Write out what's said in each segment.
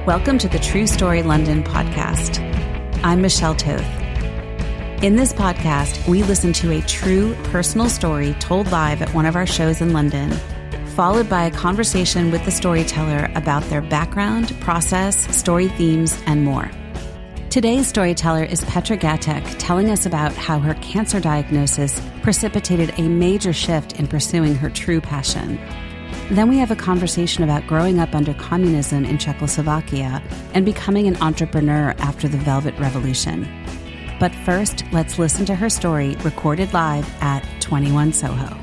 Welcome to the True Story London podcast. I'm Michelle Toth. In this podcast, we listen to a true personal story told live at one of our shows in London, followed by a conversation with the storyteller about their background, process, story themes, and more. Today's storyteller is Petra Gatek, telling us about how her cancer diagnosis precipitated a major shift in pursuing her true passion. Then we have a conversation about growing up under communism in Czechoslovakia and becoming an entrepreneur after the Velvet Revolution. But first, let's listen to her story recorded live at 21 Soho.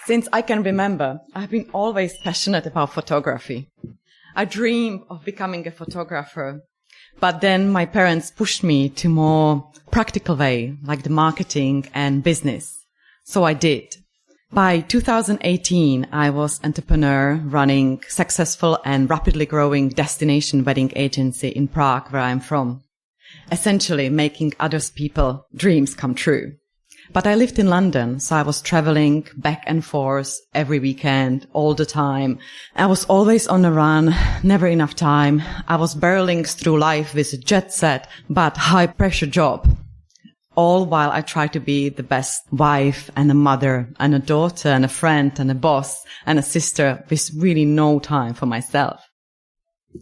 Since I can remember, I've been always passionate about photography. I dream of becoming a photographer. But then my parents pushed me to more practical way, like the marketing and business. So I did. By 2018, I was entrepreneur running successful and rapidly growing destination wedding agency in Prague, where I'm from. Essentially making others people's dreams come true. But I lived in London, so I was traveling back and forth every weekend, all the time. I was always on the run, never enough time. I was barreling through life with a jet set, but high pressure job. All while I tried to be the best wife and a mother and a daughter and a friend and a boss and a sister with really no time for myself.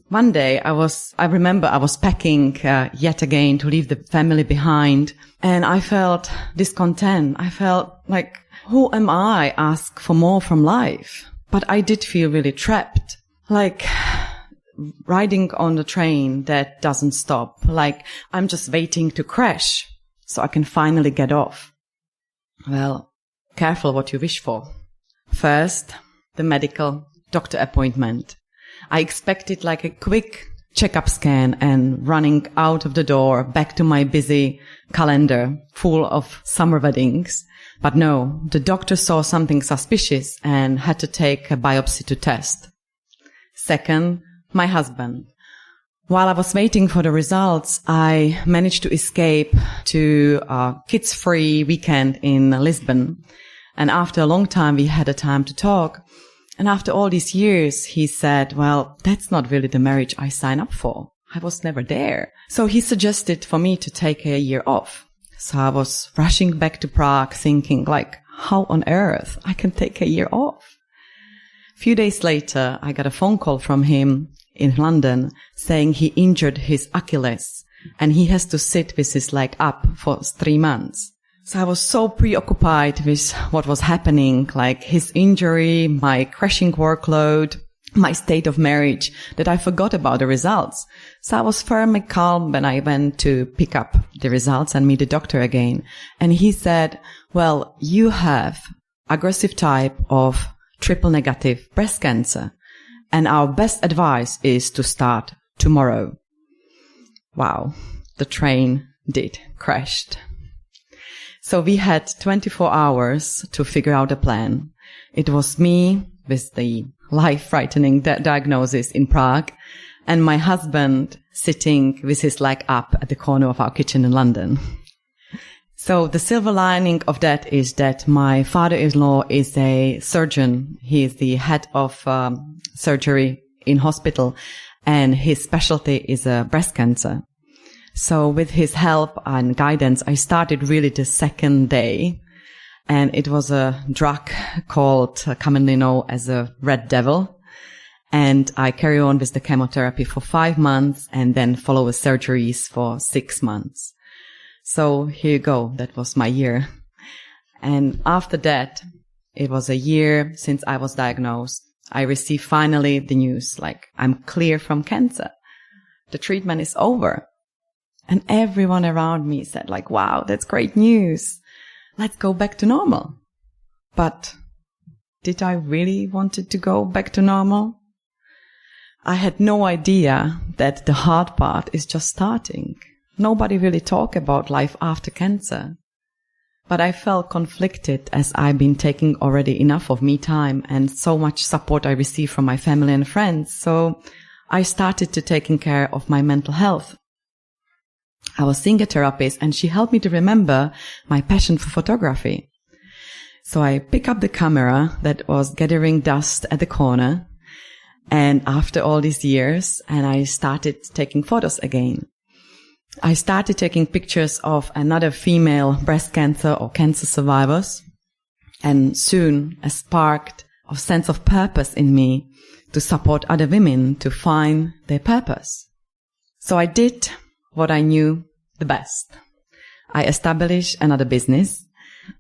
One day I remember I was packing yet again to leave the family behind, and I felt discontent. I felt like, who am I? Ask for more from life. But I did feel really trapped, like riding on the train that doesn't stop, like I'm just waiting to crash so I can finally get off. Well, careful what you wish for. First, the medical doctor appointment. I expected like a quick checkup scan and running out of the door back to my busy calendar full of summer weddings. But no, the doctor saw something suspicious and had to take a biopsy to test. Second, my husband. While I was waiting for the results, I managed to escape to a kids-free weekend in Lisbon. And after a long time, we had a time to talk. And after all these years, he said, well, that's not really the marriage I signed up for. I was never there. So he suggested for me to take a year off. So I was rushing back to Prague thinking like, how on earth I can take a year off? A few days later, I got a phone call from him in London saying he injured his Achilles and he has to sit with his leg up for 3 months. So I was so preoccupied with what was happening, like his injury, my crashing workload, my state of marriage, that I forgot about the results. So I was firm and calm when I went to pick up the results and meet the doctor again. And he said, well, you have aggressive type of triple negative breast cancer. And our best advice is to start tomorrow. Wow, the train did crashed. So we had 24 hours to figure out a plan. It was me with the life-frightening diagnosis in Prague and my husband sitting with his leg up at the corner of our kitchen in London. So the silver lining of that is that my father-in-law is a surgeon. He is the head of surgery in hospital and his specialty is breast cancer. So with his help and guidance, I started really the second day. And it was a drug called, commonly known as a Red Devil. And I carry on with the chemotherapy for 5 months and then follow with surgeries for 6 months. So here you go. That was my year. And after that, it was a year since I was diagnosed. I received finally the news, like I'm clear from cancer. The treatment is over. And everyone around me said like, wow, that's great news. Let's go back to normal. But did I really want it to go back to normal? I had no idea that the hard part is just starting. Nobody really talked about life after cancer. But I felt conflicted as I've been taking already enough of me time and so much support I received from my family and friends. So I started to taking care of my mental health. I was seeing a therapist, and she helped me to remember my passion for photography. So I pick up the camera that was gathering dust at the corner, and after all these years, and I started taking photos again. I started taking pictures of another female breast cancer or cancer survivors, and soon a spark of sense of purpose in me to support other women to find their purpose. So I did what I knew the best. I established another business,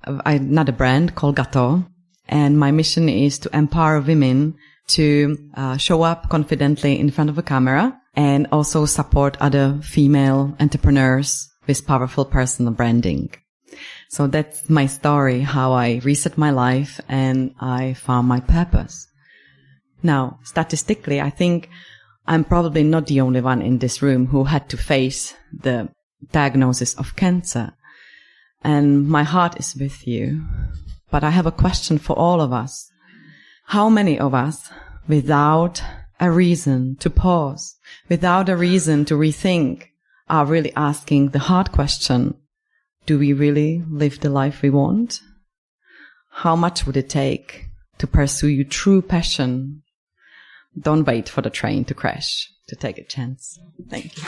another brand called Gato, and my mission is to empower women to show up confidently in front of a camera and also support other female entrepreneurs with powerful personal branding. So that's my story, how I reset my life and I found my purpose. Now, statistically, I think I'm probably not the only one in this room who had to face the diagnosis of cancer. And my heart is with you. But I have a question for all of us. How many of us, without a reason to pause, without a reason to rethink, are really asking the hard question, do we really live the life we want? How much would it take to pursue your true passion? Don't wait for the train to crash, to take a chance. Thank you.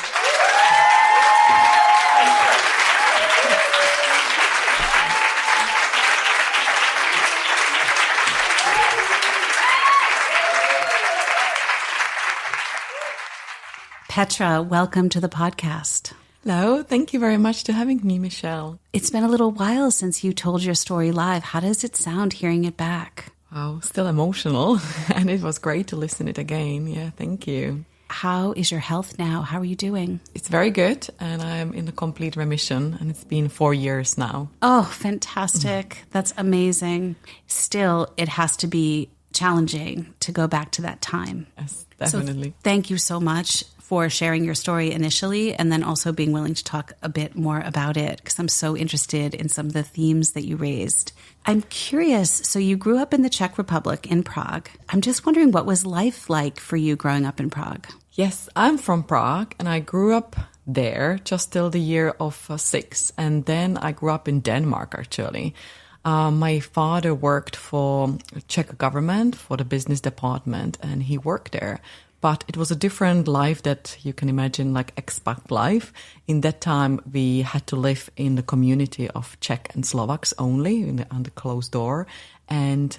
Petra, welcome to the podcast. Hello, thank you very much for having me, Michelle. It's been a little while since you told your story live. How does it sound hearing it back? Wow, still emotional, and it was great to listen it again. Yeah, thank you. How is your health now? How are you doing? It's very good, and I'm in a complete remission, and it's been 4 years now. Oh, fantastic. That's amazing. Still, it has to be challenging to go back to that time. Yes, definitely. So thank you so much for sharing your story initially and then also being willing to talk a bit more about it because I'm so interested in some of the themes that you raised. I'm curious, so you grew up in the Czech Republic in Prague. I'm just wondering, what was life like for you growing up in Prague? Yes, I'm from Prague, and I grew up there just till the year of 6. And then I grew up in Denmark, actually. My father worked for Czech government, for the business department, and he worked there. But it was a different life that you can imagine, like expat life. In that time, we had to live in the community of Czech and Slovaks only, on the closed door. And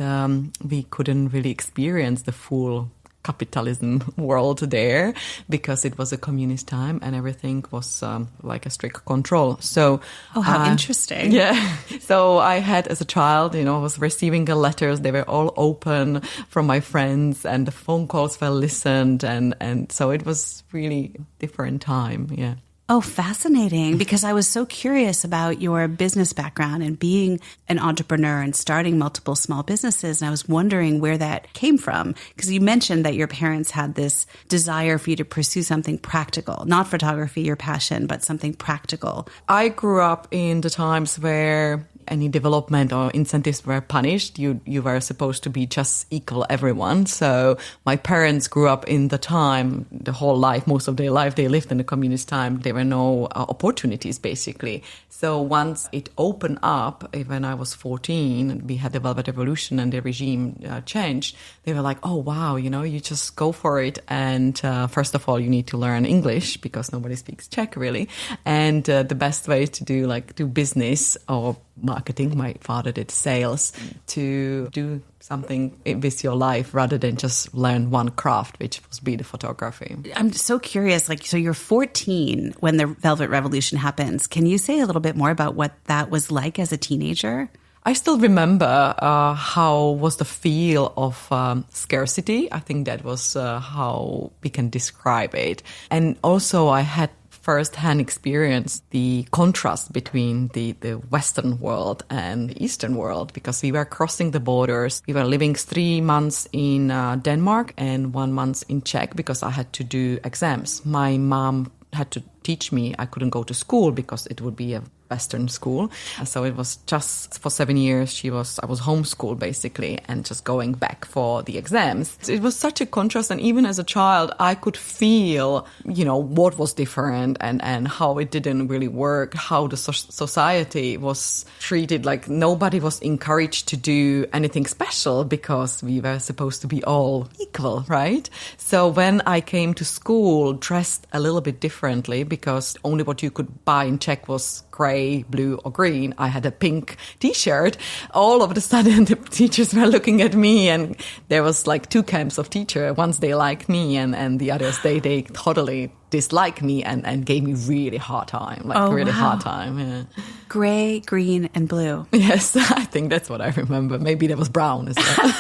we couldn't really experience the full capitalism world there because it was a communist time and everything was like a strict control. So, oh, how interesting. Yeah. So I had, as a child, I was receiving the letters. They were all open from my friends and the phone calls were listened. And so it was really a different time. Yeah. Oh, fascinating. Because I was so curious about your business background and being an entrepreneur and starting multiple small businesses. And I was wondering where that came from. Because you mentioned that your parents had this desire for you to pursue something practical, not photography, your passion, but something practical. I grew up in the times where any development or incentives were punished. You were supposed to be just equal everyone. So my parents grew up in the time, the whole life, most of their life, they lived in the communist time. There were no opportunities, basically. So once it opened up, when I was 14, we had the Velvet Revolution and the regime changed. They were like, oh, wow, you just go for it. And first of all, you need to learn English because nobody speaks Czech, really. And the best way to do business or marketing, my father did sales, to do something with your life rather than just learn one craft, which was be the photography. I'm so curious, so you're 14 when the Velvet Revolution happens. Can you say a little bit more about what that was like as a teenager? I still remember how was the feel of scarcity. I think that was how we can describe it. And also I had first-hand experience the contrast between the Western world and the Eastern world because we were crossing the borders. We were living 3 months in Denmark and 1 month in Czech because I had to do exams. My mom had to teach me. I couldn't go to school because it would be a Western school. So it was just for 7 years I was homeschooled basically and just going back for the exams. It was such a contrast, and even as a child I could feel, what was different and how it didn't really work, how the society was treated. Like nobody was encouraged to do anything special because we were supposed to be all equal, right? So when I came to school dressed a little bit differently, because only what you could buy in Czech was gray, blue or green. I had a pink t-shirt. All of a sudden the teachers were looking at me, and there was like two camps of teacher. Once they liked me and the others, they totally dislike me and gave me really hard time, hard time. Yeah. Gray, green and blue. Yes, I think that's what I remember. Maybe there was brown as well.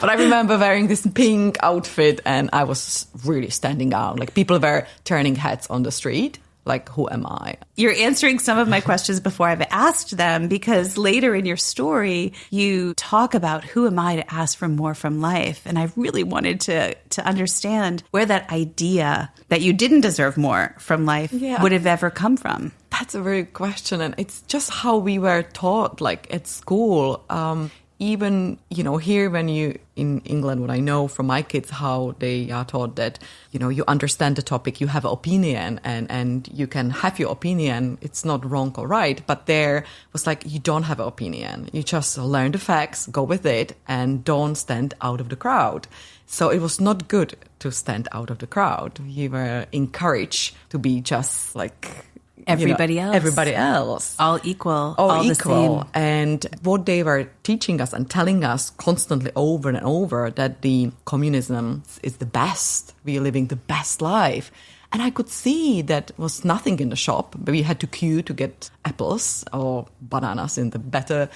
But I remember wearing this pink outfit and I was really standing out. Like people were turning heads on the street. Like, who am I? You're answering some of my questions before I've asked them, because later in your story, you talk about who am I to ask for more from life. And I really wanted to understand where that idea that you didn't deserve more from life would have ever come from. That's a very good question. And it's just how we were taught, like at school. Even, here when in England, what I know from my kids, how they are taught that, you understand the topic, you have an opinion and you can have your opinion. It's not wrong or right. But there was like, you don't have an opinion. You just learn the facts, go with it, and don't stand out of the crowd. So it was not good to stand out of the crowd. You were encouraged to be just like everybody else. All equal. All equal. The same. And what they were teaching us and telling us constantly over and over, that the communism is the best. We are living the best life. And I could see that was nothing in the shop. But we had to queue to get apples or bananas in the better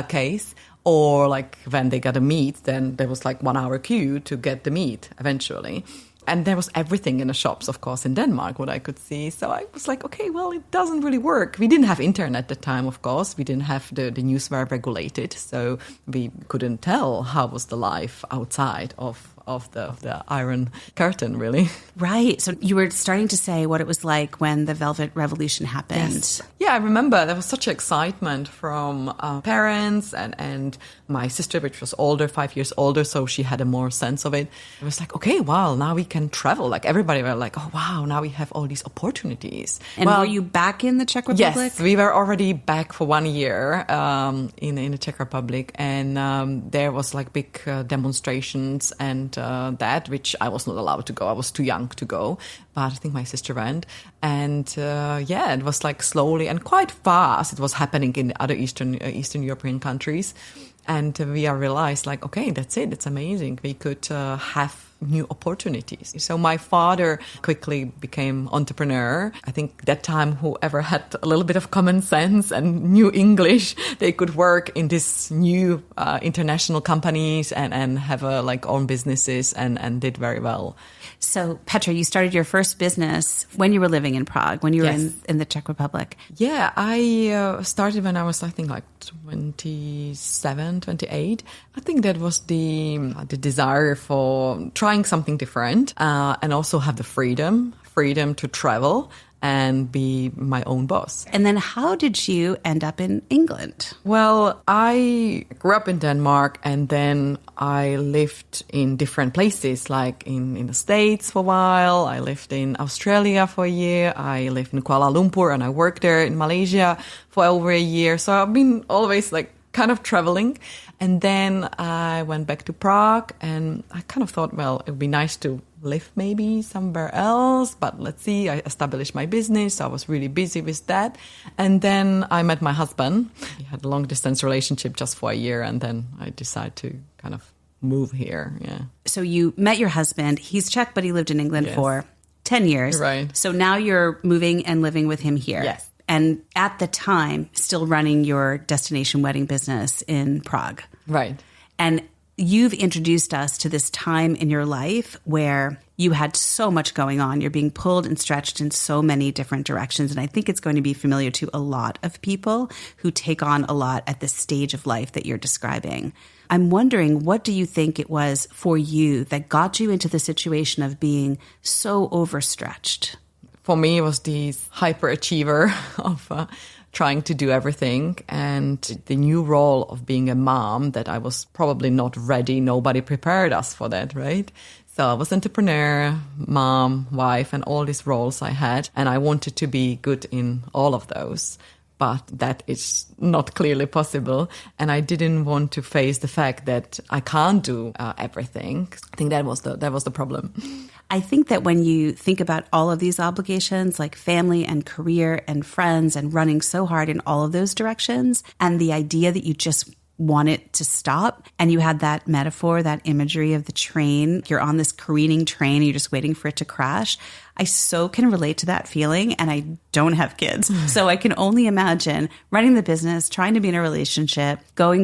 case. Or like when they got a meat, then there was like 1 hour queue to get the meat eventually. And there was everything in the shops, of course, in Denmark, what I could see. So I was like, okay, well, it doesn't really work. We didn't have internet at the time, of course. We didn't have the news were regulated. So we couldn't tell how was the life outside of the Iron Curtain, really. Right. So you were starting to say what it was like when the Velvet Revolution happened. Yes. Yeah, I remember there was such excitement from parents and my sister, which was older, 5 years older, so she had a more sense of it. It was like, okay, wow, now we can travel. Like everybody were like, oh, wow, now we have all these opportunities. And were you back in the Czech Republic? Yes, we were already back for 1 year in the Czech Republic. And there was like big demonstrations and that, which I was not allowed to go. I was too young to go, but I think my sister went. And it was like slowly and quite fast. It was happening in the other Eastern European countries. And we realized like, okay, that's it. It's amazing. We could have new opportunities. So my father quickly became entrepreneur. I think that time whoever had a little bit of common sense and knew English, they could work in this new international companies and have own businesses and did very well. So Petra, you started your first business when you were living in Prague, when you were in the Czech Republic. Yeah, I started when I was, I think, like 27, 28. I think that was the desire for trying something different and also have the freedom to travel and be my own boss. And then how did you end up in England? Well, I grew up in Denmark and then I lived in different places, like in the States for a while. I lived in Australia for a year. I lived in Kuala Lumpur and I worked there in Malaysia for over a year. So I've been always like kind of traveling. And then I went back to Prague and I kind of thought, well, it would be nice to live maybe somewhere else, but let's see, I established my business. I was really busy with that. And then I met my husband. We had a long distance relationship just for a year. And then I decided to kind of move here. Yeah. So you met your husband. He's Czech, but he lived in England for 10 years. Right. So now you're moving and living with him here. Yes. And at the time, still running your destination wedding business in Prague. Right. And you've introduced us to this time in your life where you had so much going on. You're being pulled and stretched in so many different directions. And I think it's going to be familiar to a lot of people who take on a lot at this stage of life that you're describing. I'm wondering, what do you think it was for you that got you into the situation of being so overstretched? For me, it was this hyperachiever of trying to do everything, and the new role of being a mom that I was probably not ready. Nobody prepared us for that, right? So I was entrepreneur, mom, wife, and all these roles I had, and I wanted to be good in all of those. But that is not clearly possible. And I didn't want to face the fact that I can't do everything. I think that was the problem. I think that when you think about all of these obligations, like family and career and friends and running so hard in all of those directions, and the idea that you just want it to stop, and you had that metaphor, that imagery of the train, you're on this careening train and you're just waiting for it to crash. I so can relate to that feeling, and I don't have kids. So I can only imagine running the business, trying to be in a relationship, going.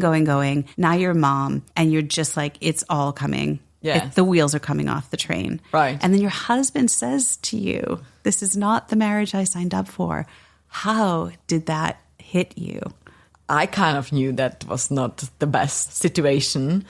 Now you're a mom and you're just like, it's all coming. Yeah. The wheels are coming off the train. Right. And then your husband says to you, this is not the marriage I signed up for. How did that hit you? I kind of knew that was not the best situation,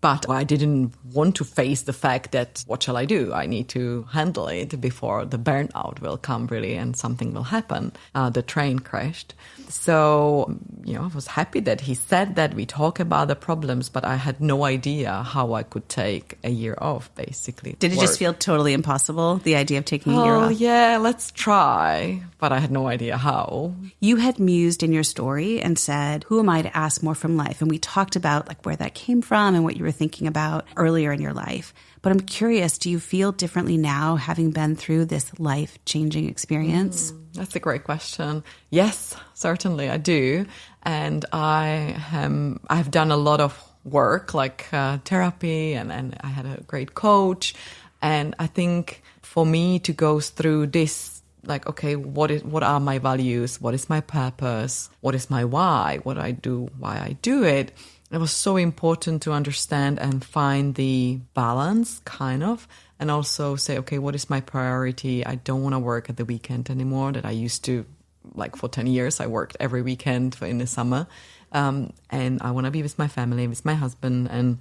but I didn't want to face the fact that what shall I do? I need to handle it before the burnout will come really and something will happen. The train crashed. So, I was happy that he said that we talk about the problems, but I had no idea how I could take a year off, basically. Did it just feel totally impossible, the idea of taking a year off? Oh, yeah, let's try. But I had no idea how. You had mused in your story and said, who am I to ask more from life? And we talked about like where that came from and what you were thinking about earlier in your life. But I'm curious, do you feel differently now having been through this life-changing experience? That's a great question. Yes, certainly I do. And I've done a lot of work like therapy and I had a great coach. And I think for me to go through this, like, okay, what are my values? What is my purpose? What is my why? What I do, why I do it? It was so important to understand and find the balance, kind of, and also say, okay, what is my priority? I don't want to work at the weekend anymore that I used to, like for 10 years, I worked every weekend in the summer. And I want to be with my family, with my husband. And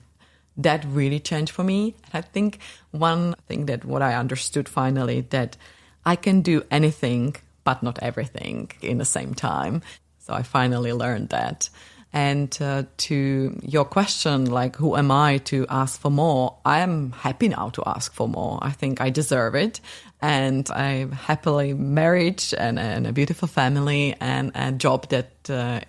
that really changed for me. And I think one thing that what I understood finally, that I can do anything, but not everything in the same time. So I finally learned that. And to your question, like, who am I to ask for more? I am happy now to ask for more. I think I deserve it. And I'm happily married and a beautiful family and a job that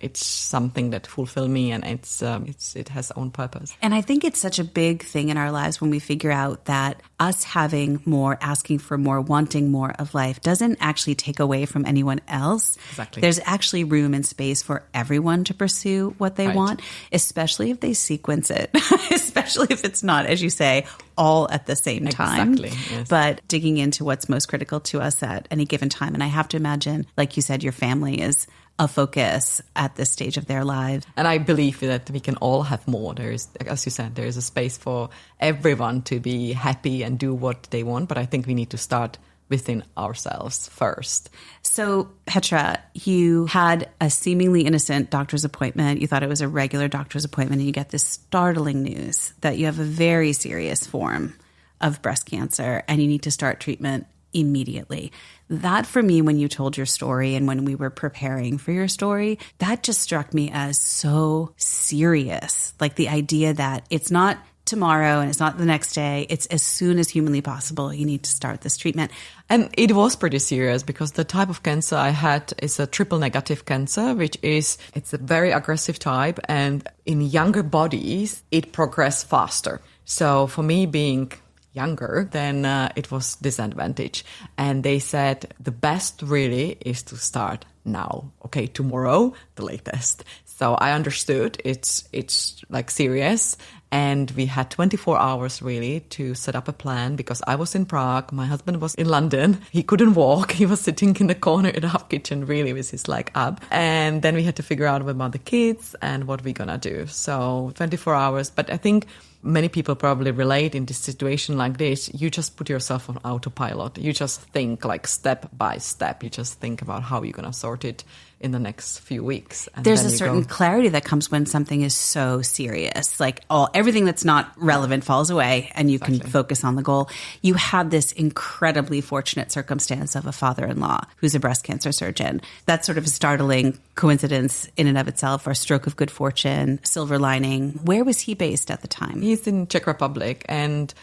it's something that fulfills me and it has own purpose. And I think it's such a big thing in our lives when we figure out that us having more, asking for more, wanting more of life doesn't actually take away from anyone else. Exactly. There's actually room and space for everyone to pursue what they want, especially if they sequence it, especially if it's not, as you say, all at the same time. Exactly. Yes. But digging into what's most critical to us at any given time. And I have to imagine, like you said, your family is a focus at this stage of their lives. And I believe that we can all have more. There is, as you said, there is a space for everyone to be happy and do what they want. But I think we need to start within ourselves first. So, Petra, you had a seemingly innocent doctor's appointment. You thought it was a regular doctor's appointment, and you get this startling news that you have a very serious form of breast cancer and you need to start treatment immediately. That, for me, when you told your story and when we were preparing for your story, that just struck me as so serious. Like the idea that it's not tomorrow and it's not the next day. It's as soon as humanly possible. You need to start this treatment. And it was pretty serious because the type of cancer I had is a triple negative cancer, it's a very aggressive type. And in younger bodies, it progressed faster. So for me being younger, then it was disadvantage. And they said the best really is to start now. Okay, tomorrow, the latest. So I understood it's like serious. And we had 24 hours really to set up a plan because I was in Prague. My husband was in London. He couldn't walk. He was sitting in the corner in our kitchen really with his leg up. And then we had to figure out about the kids and what we're going to do. So 24 hours. But I think many people probably relate in this situation like this. You just put yourself on autopilot. You just think like step by step. You just think about how you're going to sort it in the next few weeks. And there's a certain clarity that comes when something is so serious. Like everything that's not relevant falls away and you can focus on the goal. You had this incredibly fortunate circumstance of a father-in-law who's a breast cancer surgeon. That's sort of a startling coincidence in and of itself, or a stroke of good fortune, silver lining. Where was he based at the time? He's in Czech Republic, and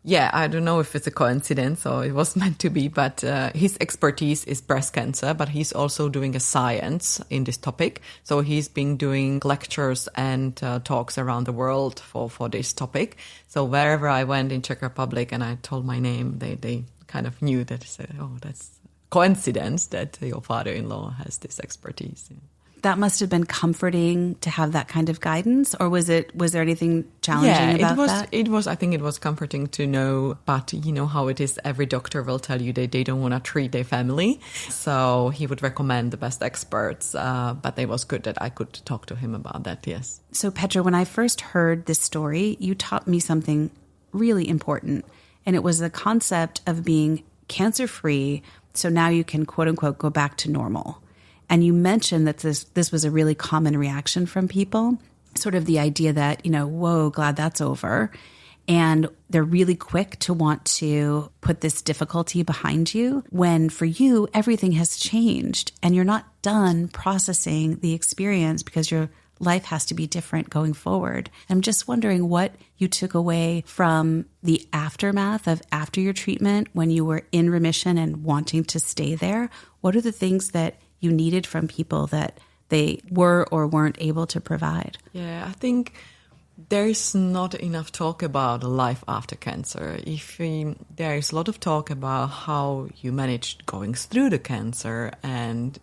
yeah, I don't know if it's a coincidence or it was meant to be, but his expertise is breast cancer, but he's also doing a science in this topic. So he's been doing lectures and talks around the world for this topic. So wherever I went in Czech Republic and I told my name, they kind of knew that, said, oh, that's coincidence that your father-in-law has this expertise. Yeah. That must have been comforting to have that kind of guidance, or was there anything challenging about that? I think it was comforting to know, but you know how it is, every doctor will tell you they don't want to treat their family. So he would recommend the best experts, but it was good that I could talk to him about that, yes. So Petra, when I first heard this story, you taught me something really important, and it was the concept of being cancer-free, so now you can, quote unquote, go back to normal. And you mentioned that this was a really common reaction from people, sort of the idea that, whoa, glad that's over. And they're really quick to want to put this difficulty behind you when for you, everything has changed and you're not done processing the experience because your life has to be different going forward. I'm just wondering what you took away from the aftermath of after your treatment when you were in remission and wanting to stay there. What are the things that you needed from people that they were or weren't able to provide? Yeah, I think there is not enough talk about life after cancer. There is a lot of talk about how you managed going through the cancer and,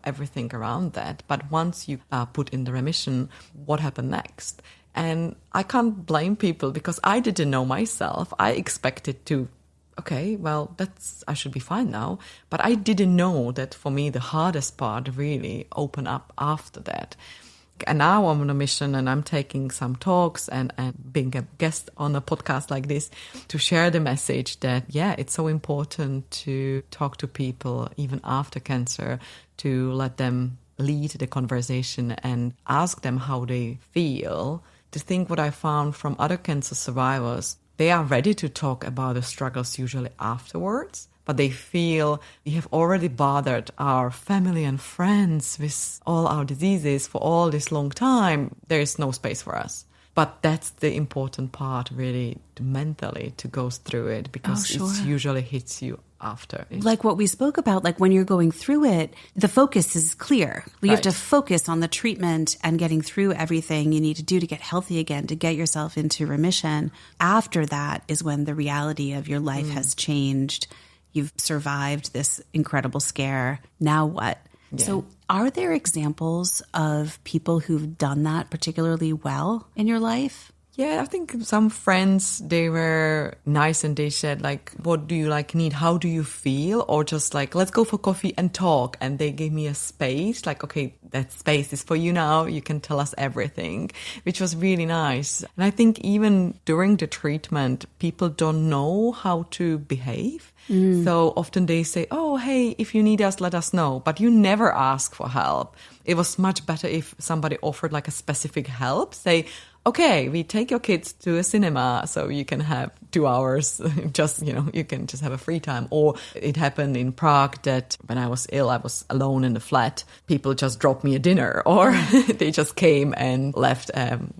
everything around that. But once you are put in the remission, what happened next? And I can't blame people because I didn't know myself. I expected to okay, well, I should be fine now. But I didn't know that for me, the hardest part really opened up after that. And now I'm on a mission and I'm taking some talks and being a guest on a podcast like this to share the message that, it's so important to talk to people even after cancer, to let them lead the conversation and ask them how they feel. To think what I found from other cancer survivors, they are ready to talk about the struggles usually afterwards, but they feel we have already bothered our family and friends with all our diseases for all this long time. There is no space for us. But that's the important part, really, mentally, to go through it, because it usually hits you after. Like what we spoke about, like when you're going through it, the focus is clear. You have to focus on the treatment and getting through everything you need to do to get healthy again, to get yourself into remission. After that is when the reality of your life has changed. You've survived this incredible scare. Now what? Yeah. So are there examples of people who've done that particularly well in your life? Yeah, I think some friends, they were nice and they said, like, what do you need? How do you feel? Or just like, let's go for coffee and talk. And they gave me a space, like, okay, that space is for you now. You can tell us everything, which was really nice. And I think even during the treatment, people don't know how to behave. So often they say, oh, hey, if you need us, let us know. But you never ask for help. It was much better if somebody offered like a specific help, say, okay, we take your kids to a cinema so you can have 2 hours, you can just have a free time. Or it happened in Prague that when I was ill, I was alone in the flat. People just dropped me a dinner or they just came and left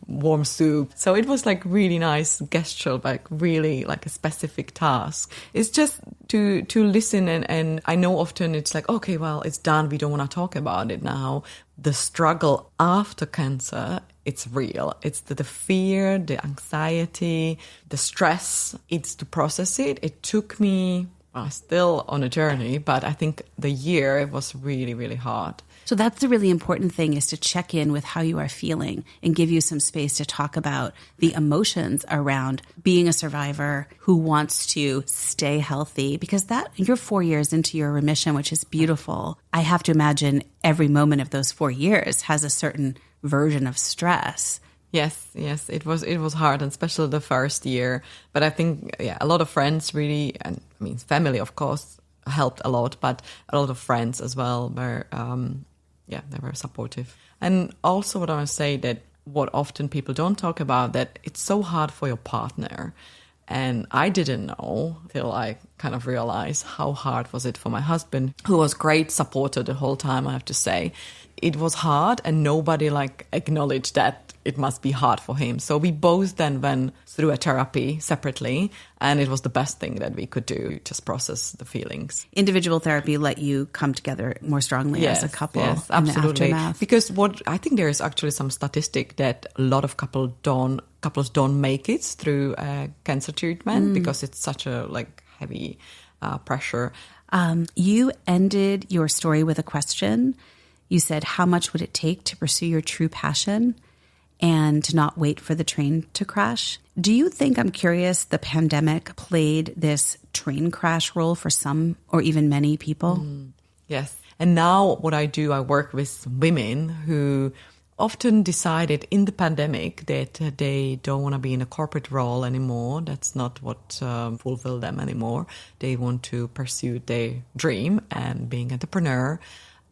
warm soup. So it was like really nice gesture, like really like a specific task. It's just to listen and I know often it's like, okay, well, it's done. We don't want to talk about it now. The struggle after cancer, it's real. It's the fear, the anxiety, the stress. It's to process it. It took me, still on a journey, but I think the year was really, really hard. So that's the really important thing, is to check in with how you are feeling and give you some space to talk about the emotions around being a survivor who wants to stay healthy, because that you're 4 years into your remission, which is beautiful. I have to imagine every moment of those 4 years has a certain version of stress. Yes, it was hard, and especially the first year. But I think, a lot of friends really, and I mean, family, of course, helped a lot, but a lot of friends as well were, they were supportive. And also what I want to say that what often people don't talk about, that it's so hard for your partner. And I didn't know till I kind of realized how hard was it for my husband, who was great supporter the whole time, I have to say. It was hard, and nobody acknowledged that it must be hard for him. So we both then went through a therapy separately, and it was the best thing that we could do, just process the feelings. Individual therapy let you come together more strongly as a couple. Yes, in the absolutely. aftermath. Because I think there is actually some statistic that a lot of couples don't make it through cancer treatment because it's such a heavy pressure. You ended your story with a question. You said, how much would it take to pursue your true passion and to not wait for the train to crash? Do you think, I'm curious, the pandemic played this train crash role for some or even many people? Yes. And now what I do, I work with women who often decided in the pandemic that they don't want to be in a corporate role anymore. That's not what fulfills them anymore. They want to pursue their dream and being an entrepreneur.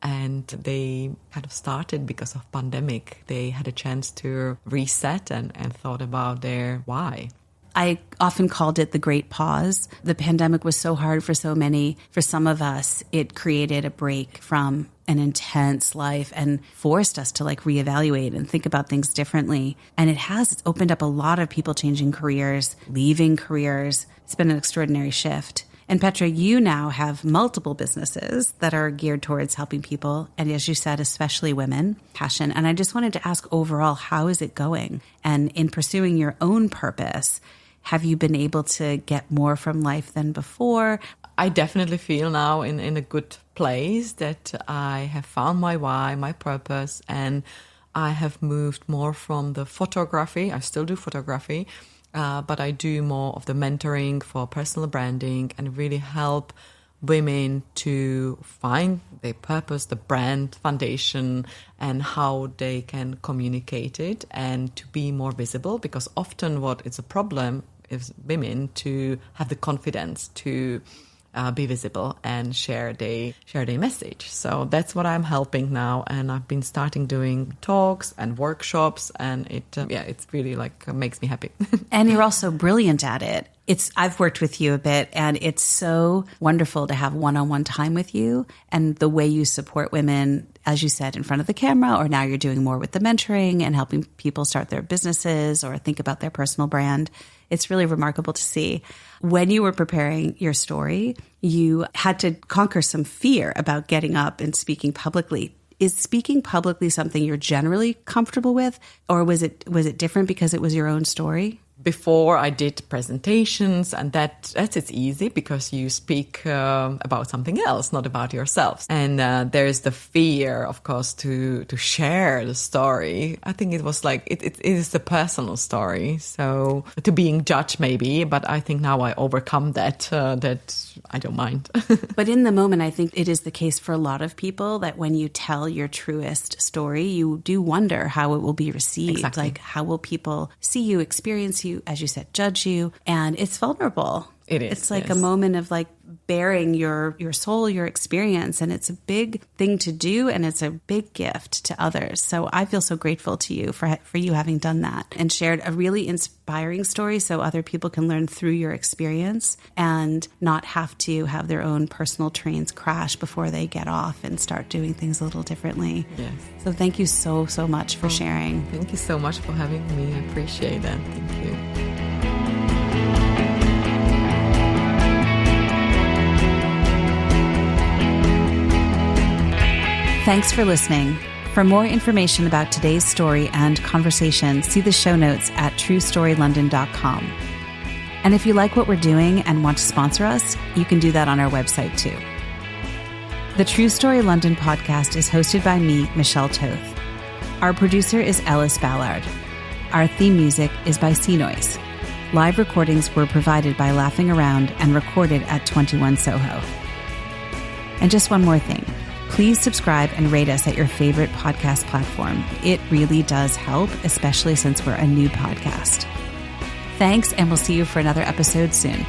And they kind of started because of pandemic. They had a chance to reset and thought about their why. I often called it the great pause. The pandemic was so hard for so many. For some of us, it created a break from an intense life and forced us to reevaluate and think about things differently. And it's opened up a lot of people changing careers, leaving careers. It's been an extraordinary shift. And Petra, you now have multiple businesses that are geared towards helping people, and as you said, especially women, passion. And I just wanted to ask overall, how is it going? And in pursuing your own purpose, have you been able to get more from life than before? I definitely feel now in a good place that I have found my why, my purpose, and I have moved more from the photography. I still do photography, but I do more of the mentoring for personal branding and really help women to find their purpose, the brand foundation, and how they can communicate it and to be more visible. Because often what is a problem is women to have the confidence to be visible and share their message. So that's what I'm helping now, and I've been starting doing talks and workshops, and it's really makes me happy. And you're also brilliant at it. I've worked with you a bit, and it's so wonderful to have one-on-one time with you, and the way you support women, as you said, in front of the camera, or now you're doing more with the mentoring and helping people start their businesses or think about their personal brand. It's really remarkable to see. When you were preparing your story, you had to conquer some fear about getting up and speaking publicly. Is speaking publicly something you're generally comfortable with, or was it different because it was your own story? Before I did presentations, and it's easy because you speak about something else, not about yourself. And there's the fear, of course, to share the story. I think it was it is the personal story, so to being judged maybe. But I think now I overcome that. That I don't mind. But in the moment, I think it is the case for a lot of people that when you tell your truest story, you do wonder how it will be received. Exactly. How will people see you, experience you, as you said, judge you? And it's vulnerable. It is. It's a moment of bearing your soul, your experience. And it's a big thing to do. And it's a big gift to others. So I feel so grateful to you for you having done that and shared a really inspiring story so other people can learn through your experience and not have to have their own personal trains crash before they get off and start doing things a little differently. Yes. So thank you so much for sharing. Thank you so much for having me. I appreciate that. Thank you. Thanks for listening. For more information about today's story and conversation, see the show notes at truestorylondon.com. And if you like what we're doing and want to sponsor us, you can do that on our website too. The True Story London podcast is hosted by me, Michelle Toth. Our producer is Ellis Ballard. Our theme music is by Sea Noise. Live recordings were provided by Laughing Around and recorded at 21 Soho. And just one more thing. Please subscribe and rate us at your favorite podcast platform. It really does help, especially since we're a new podcast. Thanks, and we'll see you for another episode soon.